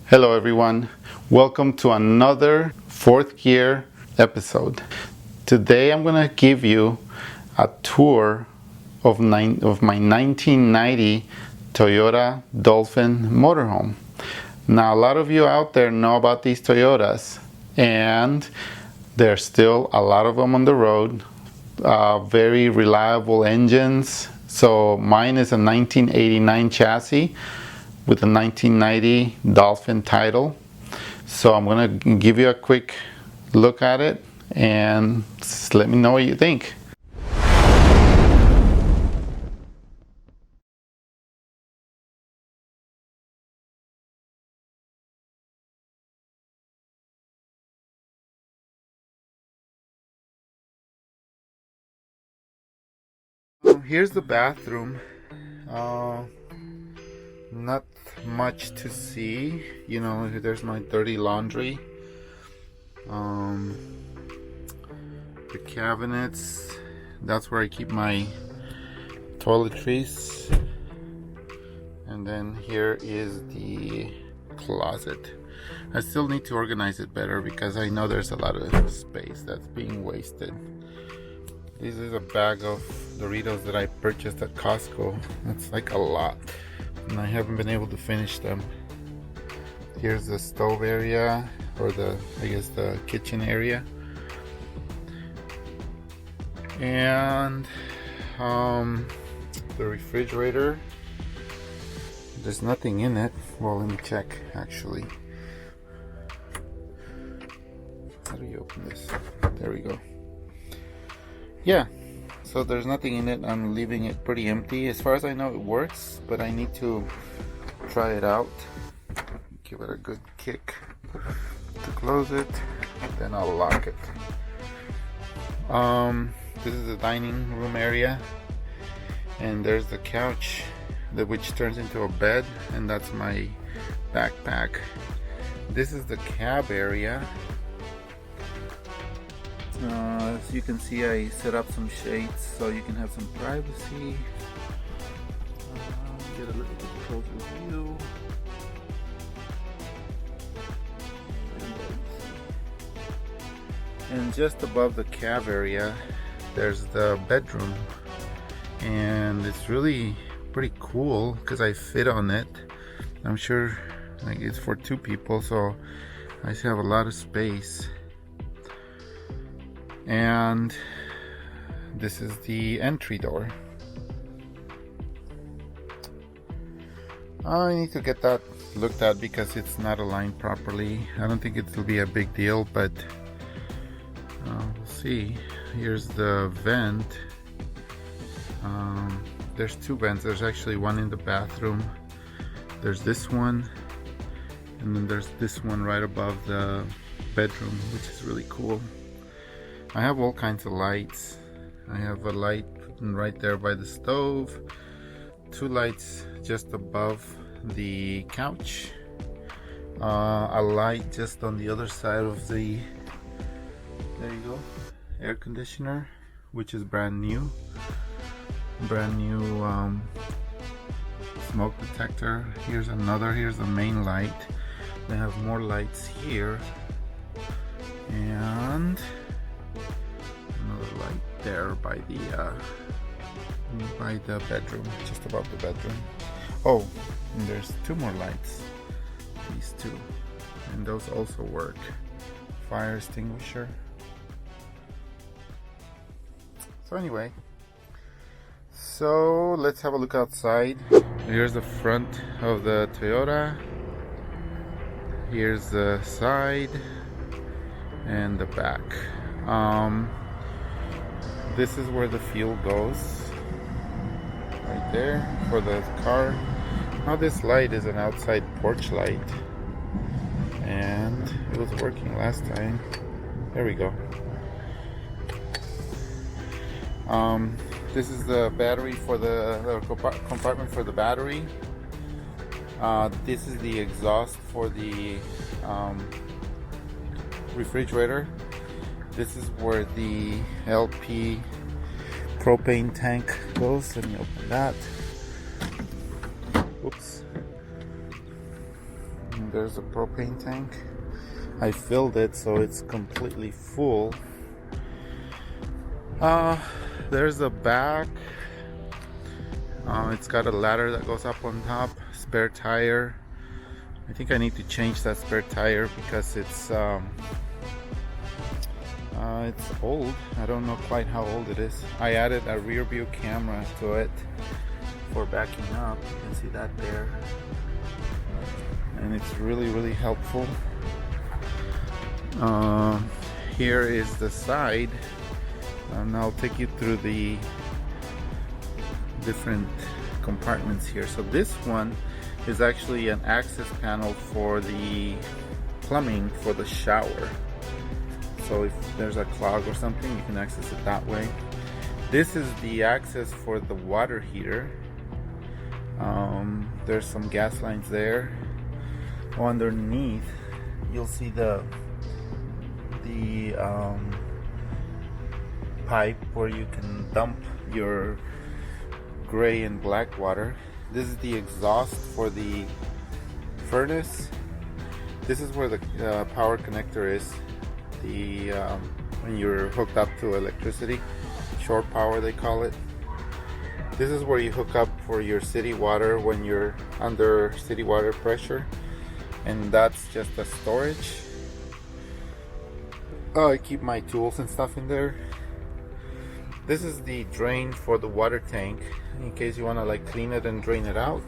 Hello everyone, welcome to another fourth gear episode. Today I'm going to give you a tour of my 1990 Toyota Dolphin Motorhome. Now a lot of you out there know about these Toyotas, and there's still a lot of them on the road, very reliable engines. So mine is a 1989 chassis with a 1990 Dolphin title. So I'm gonna give you a quick look at it and just let me know what you think. Here's the bathroom. Not much to see. You know, there's my dirty laundry. The cabinets, that's where I keep my toiletries. And then here is the closet. I still need to organize it better because I know there's a lot of space that's being wasted. This is a bag of Doritos that I purchased at Costco. That's like a lot, and I haven't been able to finish them. Here's the stove area, or I guess the kitchen area. And the refrigerator, there's nothing in it. Well, let me check actually. How do you open this? There we go. Yeah, so there's nothing in it. I'm leaving it pretty empty. As far as I know, it works, but I need to try it out. Give it a good kick to close it, then I'll lock it. This is the dining room area, and there's the couch which turns into a bed, and that's my backpack. This is the cab area. As you can see, I set up some shades so you can have some privacy. Get a little bit closer view. And just above the cab area, there's the bedroom, and it's really pretty cool because I fit on it. I'm sure like it's for two people, so I have a lot of space. And this is the entry door. I need to get that looked at because it's not aligned properly. I don't think it'll be a big deal, but we'll see. Here's the vent. There's two vents. There's actually one in the bathroom. There's this one, and then there's this one right above the bedroom, which is really cool. I have all kinds of lights. I have a light right there by the stove, two lights just above the couch, a light just on the other side of the, there you go, air conditioner, which is brand new smoke detector. Here's another, here's the main light. They have more lights here, and another light there by the bedroom, just above the bedroom. Oh, and there's two more lights, these two, and those also work. Fire extinguisher. So anyway, so let's have a look outside. Here's the front of the Toyota. Here's the side and the back. This is where the fuel goes, right there for the car. Now this light is an outside porch light, and it was working last time. There we go. This is the battery for the compartment for the battery. This is the exhaust for the refrigerator. This is where the LP propane tank goes. Let me open that. Oops. And there's a propane tank. I filled it so it's completely full. There's a back. It's got a ladder that goes up on top. Spare tire. I think I need to change that spare tire because it's old. I don't know quite how old it is. I added a rear view camera to it for backing up. You can see that there, and it's really helpful. Here is the side, and I'll take you through the different compartments here. So this one is actually an access panel for the plumbing for the shower. So if there's a clog or something, you can access it that way. This is the access for the water heater. There's some gas lines there. Underneath, you'll see the pipe where you can dump your gray and black water. This is the exhaust for the furnace. This is where the power connector is. When you're hooked up to electricity, short power they call it. This is where you hook up for your city water when you're under city water pressure, and that's just a storage. I keep my tools and stuff in there. This is the drain for the water tank in case you want to like clean it and drain it out.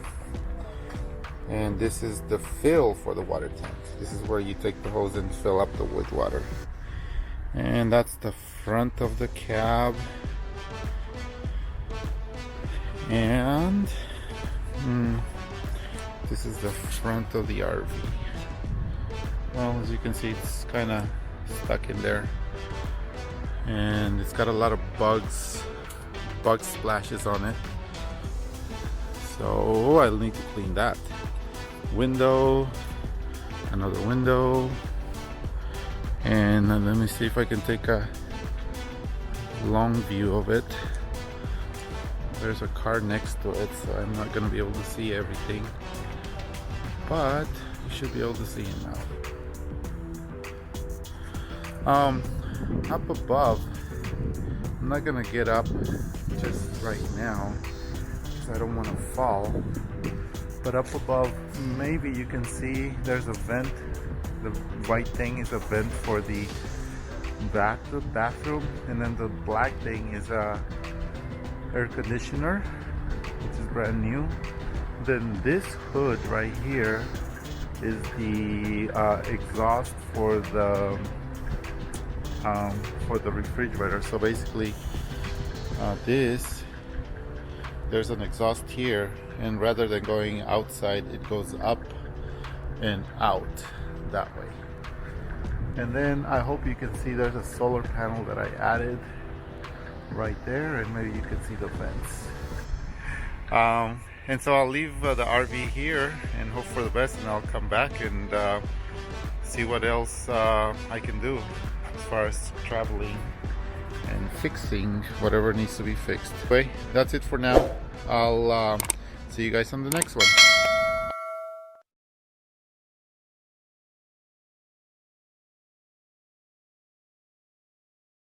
And this is the fill for the water tank. This is where you take the hose and fill up with water. And that's the front of the cab. And this is the front of the RV. Well, as you can see, it's kind of stuck in there. And it's got a lot of bug splashes on it. So I'll need to clean that. Window, another window, and let me see if I can take a long view of it. There's a car next to it, so I'm not going to be able to see everything, but you should be able to see it now. Up above, I'm not going to get up just right now because I don't want to fall. But up above, maybe you can see there's a vent. The white thing is a vent for the bathroom, and then the black thing is a air conditioner, which is brand new. Then this hood right here is the exhaust for the refrigerator. So basically, there's an exhaust here, and rather than going outside, it goes up and out that way. And then I hope you can see there's a solar panel that I added right there, and maybe you can see the vents. And so I'll leave the RV here and hope for the best, and I'll come back and see what else I can do as far as traveling and fixing whatever needs to be fixed. Anyway, that's it for now. I'll see you guys on the next one.